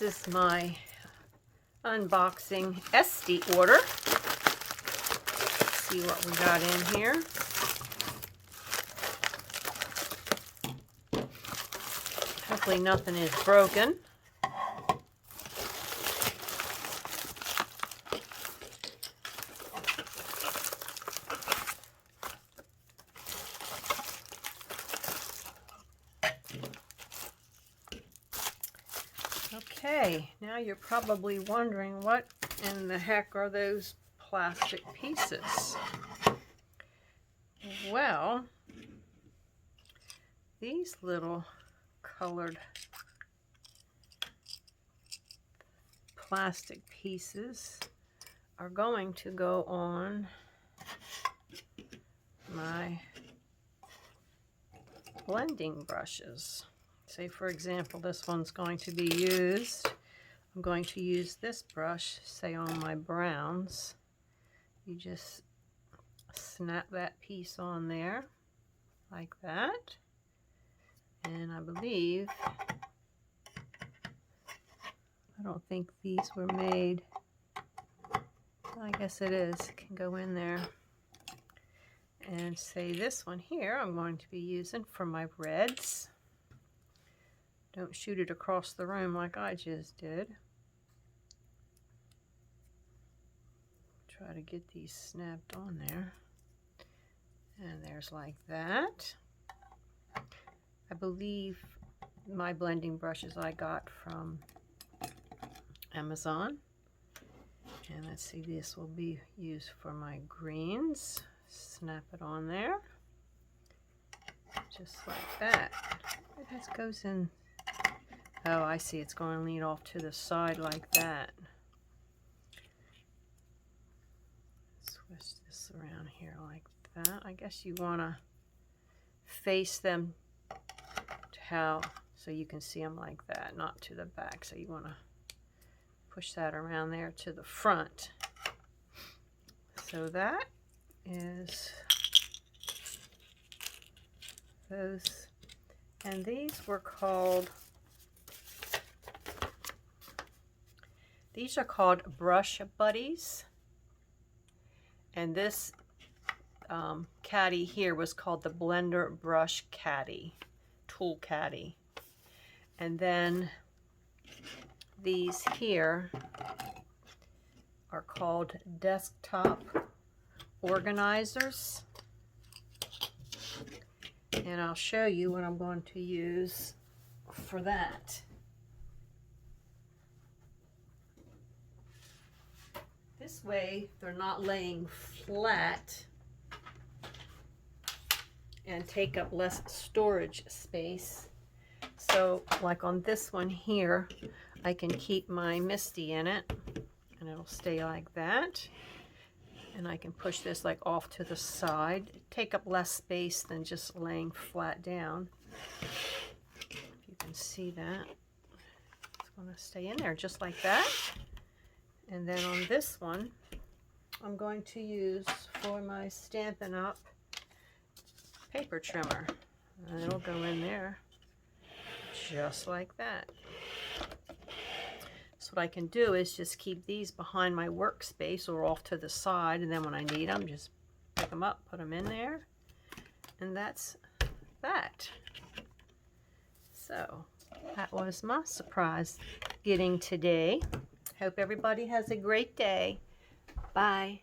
is my unboxing SD order. Let's see what we got in here. Hopefully nothing is broken. Okay, now you're probably wondering what in the heck are those plastic pieces? Well, these little colored plastic pieces are going to go on my blending brushes. Say, for example, this one's going to be used. I'm going to use this brush, say, on my browns. You just snap that piece on there like that. And I believe, I don't think these were made. I guess it is. It can go in there. And say this one here, I'm going to be using for my reds. Don't shoot it across the room like I just did. Try to get these snapped on there. And there's like that. I believe my blending brushes I got from Amazon. And let's see, this will be used for my greens. Snap it on there. Just like that. It just goes in. Oh, I see. It's going to lean off to the side like that. Switch this around here like that. I guess you want to face them to how, so you can see them like that, not to the back. So you want to push that around there to the front. So that is those. And these were called, these are called Brush Buddies. And this caddy here was called the Blender Brush Caddy, Tool Caddy. And then these here are called Desktop Organizers. And I'll show you what I'm going to use for that. This way they're not laying flat and take up less storage space. So like on this one here, I can keep my Misty in it and it'll stay like that. And I can push this like off to the side, take up less space than just laying flat down. If you can see that, it's going to stay in there just like that. And then on this one, I'm going to use for my Stampin' Up! Paper trimmer. And it'll go in there just like that. So what I can do is just keep these behind my workspace or off to the side, and then when I need them, just pick them up, put them in there, and that's that. So that was my surprise getting today. Hope everybody has a great day. Bye.